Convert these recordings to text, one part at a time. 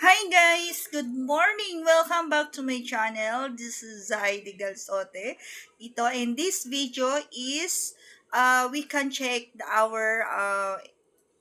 Hi guys! Good morning! Welcome back to my channel. This is Zaidi Galsote. Ito, and this video is we can check our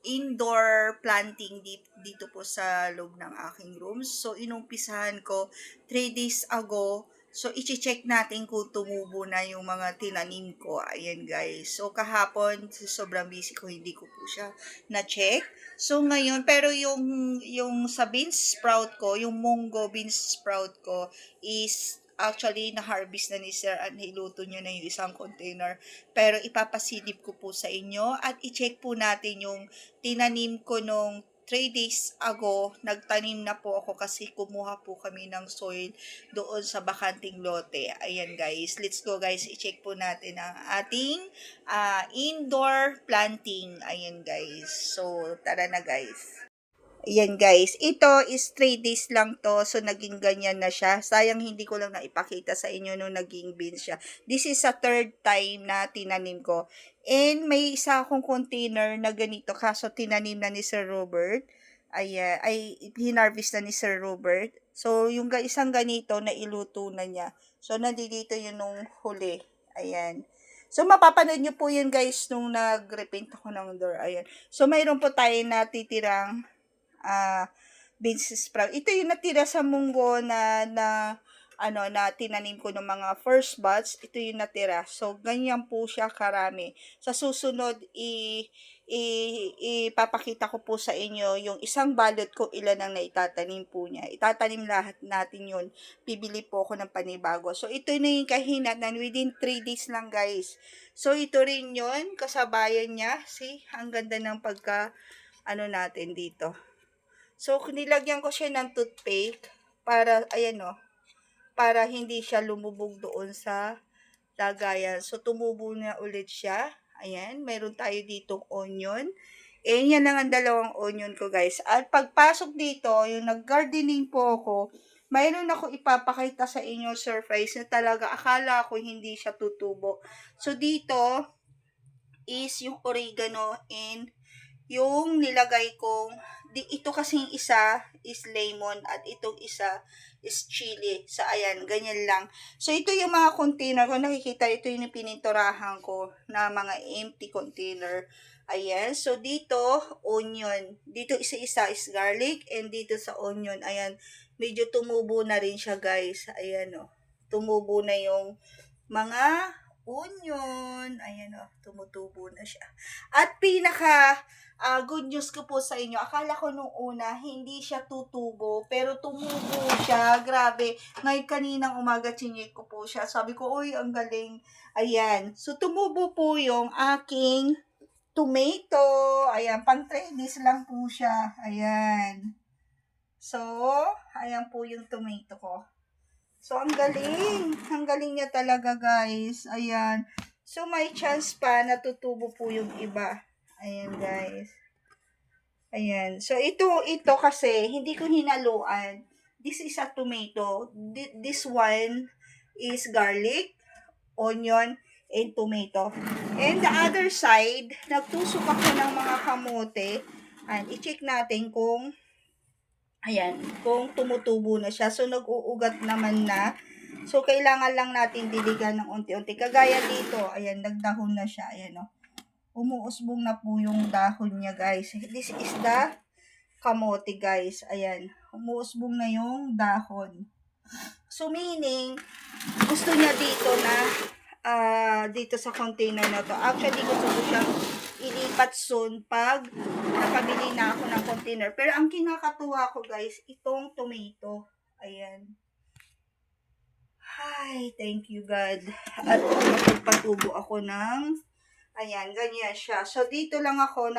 indoor planting dito po sa loob ng aking room. So, inumpisahan ko 3 days ago. So, iche-check natin kung tumubo na yung mga tinanim ko. Ayan guys. So, kahapon, sobrang busy ko, hindi ko po siya na-check. So, ngayon, pero yung sa beans sprout ko, yung munggo beans sprout ko is actually na-harvest na ni Sir at niluto niya na yung isang container. Pero ipapasilip ko po sa inyo at i-check po natin yung tinanim ko nung 3 days ago. Nagtanim na po ako kasi kumuha po kami ng soil doon sa bakanting lote. Ayan guys, let's go guys, i-check po natin ang ating indoor planting. Ayan guys, so tara na guys. Ayan guys, ito is 3 days lang to, so naging ganyan na siya. Sayang hindi ko lang naipakita sa inyo nung naging beans siya. This is a third time na tinanim ko. And may isa akong container na ganito, kaso tinanim na ni Sir Robert. Ay hinarvest na ni Sir Robert. So, yung isang ganito na iluto na niya. So, nandito yun nung huli. Ayan. So, mapapanood nyo po yun guys nung nag-repaint ako ng door. Ayan. So, mayroon po tayo natitirang beans sprout. Ito yung natira sa munggo na tinanim ko ng mga first batch. Ito yung natira. So, ganyan po siya karami. Sa susunod, ipapakita ko po sa inyo yung isang balot ko ilan ang naitatanim po niya. Itatanim lahat natin yun. Bibili po ako ng panibago. So, ito na yung kahinatan within 3 days lang guys. So, ito rin yun. Kasabayan niya. See? Ang ganda ng natin dito. So, nilagyan ko siya ng toothpick para, ayan o, para hindi siya lumubog doon sa lagayan. So, tumubo na ulit siya. Ayan, meron tayo ditong onion. Yan lang ang dalawang onion ko, guys. At pagpasok dito, yung nag-gardening po ako, mayroon ako ipapakita sa inyo surprise na talaga akala ko hindi siya tutubo. So, dito is yung oregano and yung nilagay kong ito kasing isa is lemon at itong isa is chili. So, ayan, ganyan lang. So, ito yung mga container ko. Nakikita, ito yung pininturahan ko na mga empty container. Ayan. So, dito, onion. Dito, isa-isa is garlic. And dito sa onion, ayan, medyo tumubo na rin siya, guys. Ayan, o. Tumubo na yung mga onion. Ayan, o. Tumutubo na siya. At good news ko po sa inyo, akala ko nung una, hindi siya tutubo, pero tumubo siya, grabe. Ngayon kaninang umaga, chinik ko po siya. Sabi ko, uy, ang galing. Ayan, so tumubo po yung aking tomato. Ayan, pang 3 days lang po siya. Ayan. So, ayan po yung tomato ko. So, ang galing niya talaga, guys. Ayan. So, may chance pa na tutubo po yung iba. Ayan, guys. Ayan. So, ito kasi, hindi ko hinaluan. This is a tomato. This one is garlic, onion, and tomato. And the other side, nagtusok ako ng mga kamote. Ayan, i-check natin kung tumutubo na siya. So, nag-uugat naman na. So, kailangan lang natin diligan ng unti-unti. Kagaya dito, ayan, nagdahon na siya. Ayan, o. Umuusbong na po yung dahon niya, guys. This is the kamote, guys. Ayan. Umuusbong na yung dahon. So, meaning, gusto niya dito na, dito sa container na to. Actually, gusto ko siyang ilipat soon pag nakabili na ako ng container. Pero, ang kinakatuwa ko, guys, itong tomato. Ayan. Hi, thank you, God. At magpatubo ako ng ayan, ganyan siya. So, dito lang ako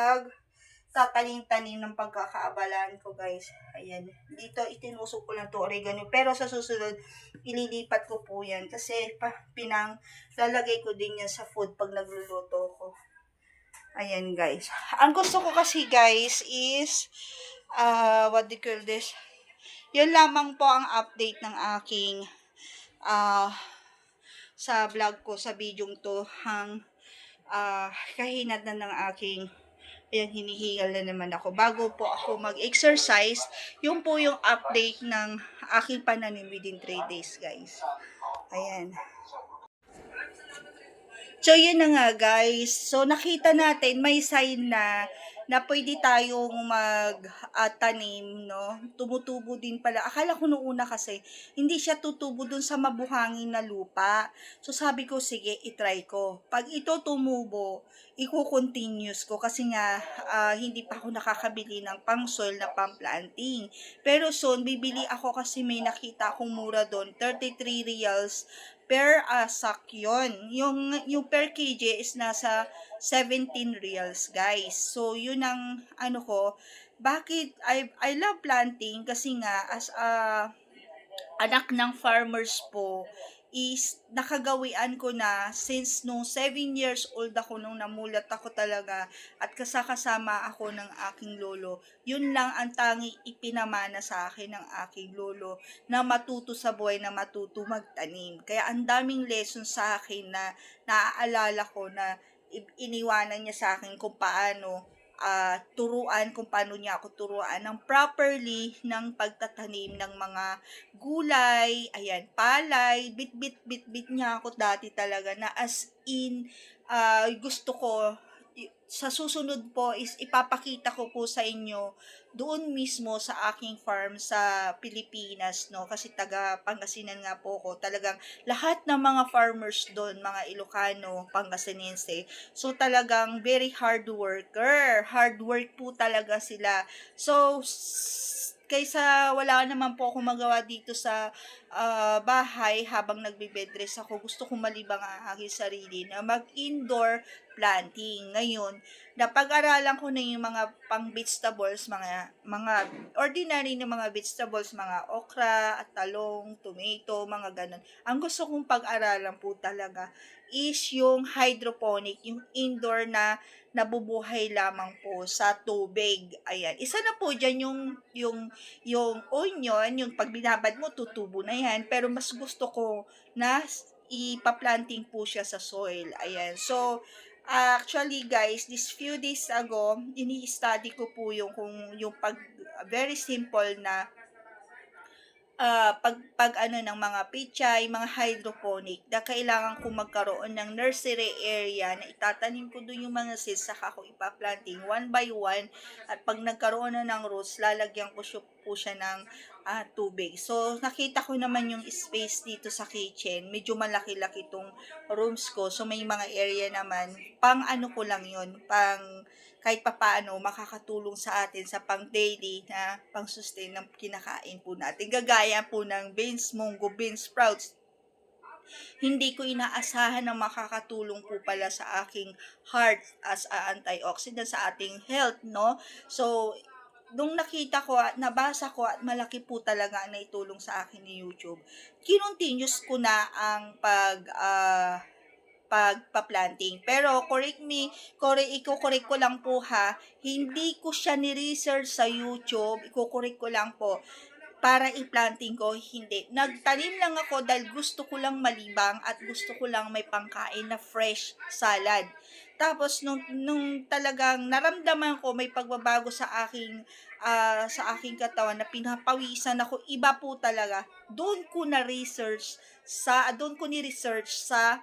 tatanim-tanim ng pagkakaabalaan ko, guys. Ayan. Dito, itinusok ko lang to oregano. Pero sa susunod, ililipat ko po yan. Kasi, lalagay ko din yan sa food pag nagluluto ko. Ayan, guys. Ang gusto ko kasi, guys, is, what do you call this? Yun lamang po ang update ng aking, sa vlog ko, sa video to, kahinat na ng aking Ayan, hinihingal na naman ako. Bago po ako mag-exercise, yun po yung update ng aking pananim within 3 days, guys. Ayan. So, yun na nga guys. So, nakita natin, may sign na pwede tayong tanim, no? Tumutubo din pala. Akala ko noong una kasi, hindi siya tutubo dun sa mabuhangin na lupa. So, sabi ko, sige, itry ko. Pag ito tumubo, i-continuous ko kasi nga, hindi pa ako nakakabili ng pang-soil na pang-planting. Pero soon, bibili ako kasi may nakita akong mura doon, 33 reals per sack yun. Yung per kg is nasa 17 reals, guys. So, yun ang ano ko. Bakit I love planting kasi nga as a anak ng farmers po is nakagawian ko na since nung 7 years old ako nung namulat ako talaga at kasakasama ako ng aking lolo. Yun lang ang tanging ipinamana sa akin ng aking lolo na matuto sa buhay, na matuto magtanim. Kaya ang daming lesson sa akin na naaalala ko na iniwanan niya sa akin kung paano turuan, kung paano niya ako turuan ng properly ng pagtatanim ng mga gulay, ayan, palay, bit niya ako dati talaga na as in, gusto ko, sa susunod po is ipapakita ko po sa inyo doon mismo sa aking farm sa Pilipinas, no? Kasi taga Pangasinan nga po ko. Talagang lahat ng mga farmers doon, mga Ilocano, Pangasinense, so talagang very hard worker. Hard work po talaga sila. So, kaysa wala naman po ako magawa dito sa bahay habang nagbe-bedrest ako, gusto kong malibang ang aking sarili na mag-indoor planting. Ngayon, napag-aralan ko na yung mga pang vegetables, mga ordinary na mga vegetables, mga okra, talong, tomato, mga ganun. Ang gusto kong pag-aralan po talaga is yung hydroponic, yung indoor na nabubuhay lamang po sa tubig. Ayan. Isa na po dyan yung onion, yung pag binabad mo, tutubo na yan. Pero mas gusto ko na ipaplanting po siya sa soil. Ayan. So, actually guys, this few days ago, ini-study ko po yung very simple na pag ano ng mga pichay, mga hydroponic, na kailangan ko magkaroon ng nursery area na itatanim ko doon yung mga seeds, saka ko ipaplanting one by one, at pag nagkaroon na ng roots, lalagyan ko po siya ng tubig. So, nakita ko naman yung space dito sa kitchen, medyo malaki-laki tong rooms ko, so may mga area naman, pang ano ko lang yun, pang kahit papaano makakatulong sa atin sa pang-daily na pang-sustain ng kinakain po natin. Gagaya po ng beans, munggo, beans sprouts. Hindi ko inaasahan na makakatulong po pala sa aking heart as a antioxidant sa ating health, no? So, nung nakita ko at nabasa ko at malaki po talaga ang naitulong sa akin ni YouTube, kinontinuous ko na ang pagpa-planting. Pero iko-correct ko lang po ha, hindi ko siya ni-research sa YouTube, iko-correct ko lang po para i-planting ko, hindi. Nagtanim lang ako dahil gusto ko lang malibang at gusto ko lang may pangkain na fresh salad. Tapos nung talagang naramdaman ko may pagbabago sa aking katawan na pinapawisan ako, iba po talaga. Doon ko ni-research sa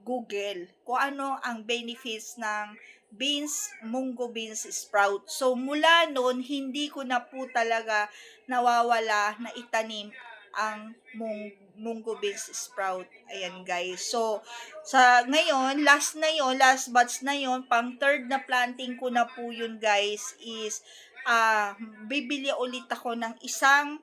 Google kung ano ang benefits ng beans, munggo beans sprout. So, mula noon, hindi ko na po talaga nawawala na itanim ang munggo beans sprout. Ayan, guys. So, last batch na yon, pang third na planting ko na po yun, guys, is bibili ulit ako ng isang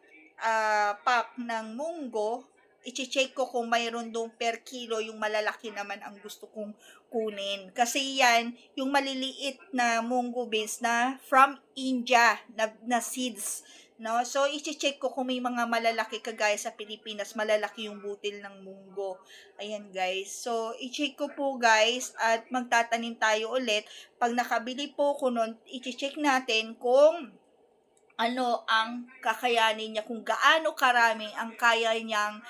pack ng munggo. I-check ko kung mayroon doon per kilo, yung malalaki naman ang gusto kong kunin. Kasi yan, yung maliliit na munggo beans na from India na seeds. No? So, i-check ko kung may mga malalaki kagaya sa Pilipinas, malalaki yung butil ng munggo. Ayan guys. So, i-check ko po guys at magtatanim tayo ulit. Pag nakabili po ko nun, i-check natin kung ano ang kakayanin niya, kung gaano karami ang kaya niyang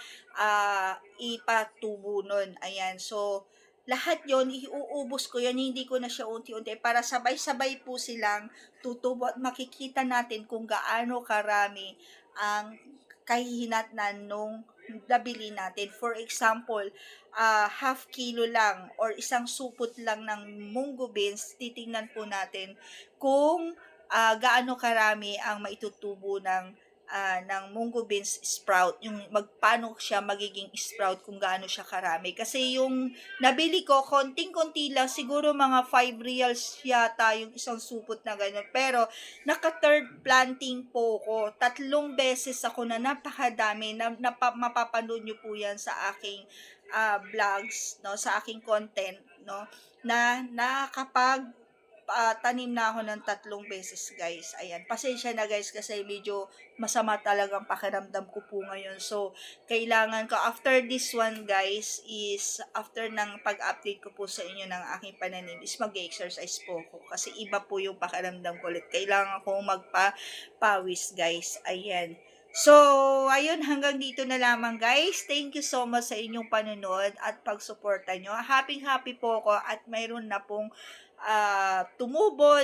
ipatubo nun. Ayan, so, lahat yon iuubos ko yan, hindi ko na siya unti-unti para sabay-sabay po silang tutubo at makikita natin kung gaano karami ang kahihinatnan nung nabili natin. For example, half kilo lang or isang supot lang ng munggo beans, titingnan po natin kung gaano karami ang maitutubo ng munggo beans sprout, yung paano siya magiging sprout kung gaano siya karami. Kasi yung nabili ko, konting-konti lang, siguro mga 5 reals yata yung isang supot na gano'n. Pero, naka-third planting po ko. 3 beses ako na napakadami, mapapanood nyo po yan sa aking vlogs, no, sa aking content, no, na nakakapag tanim na ako ng 3 beses, guys. Ayan, pasensya na guys kasi medyo masama talagang pakiramdam ko po ngayon. So, kailangan ko, after this one guys, is after ng pag-update ko po sa inyo ng aking pananim, is mag-exercise po ako. Kasi iba po yung pakiramdam ko ulit. Kailangan ko magpapawis, guys. Ayan. So, ayun, hanggang dito na lamang guys. Thank you so much sa inyong panunod at pagsuporta nyo. Happy po ako at mayroon na pong tumubo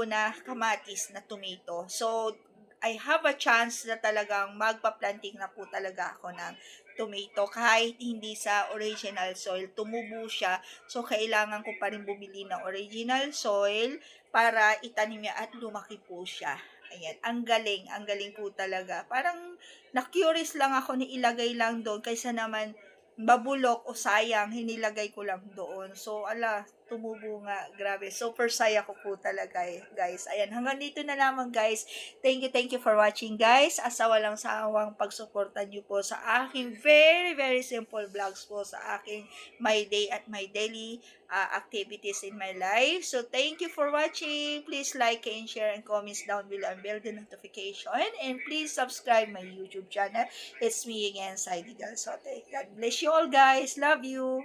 na kamatis na tomato. So, I have a chance na talagang magpa-planting na po talaga ako ng tomato kahit hindi sa original soil, tumubo siya. So, kailangan ko pa rin bumili ng original soil para itanim niya at lumaki po siya. Ayan, ang galing po talaga. Parang na-curious lang ako ni ilagay lang doon kaysa naman babulok o sayang, hinilagay ko lang doon. So, tumubo nga. Grabe. Super saya ko po talaga guys. Ayan, hanggang dito na lamang guys. Thank you for watching guys. Asa walang sawang pagsuporta nyo po sa aking very simple vlogs po sa aking my day at my daily activities in my life. So, thank you for watching. Please like and share and comments down below and bell the notification. And please subscribe my YouTube channel. It's me again, Saidi Del Sote. God bless you all guys. Love you.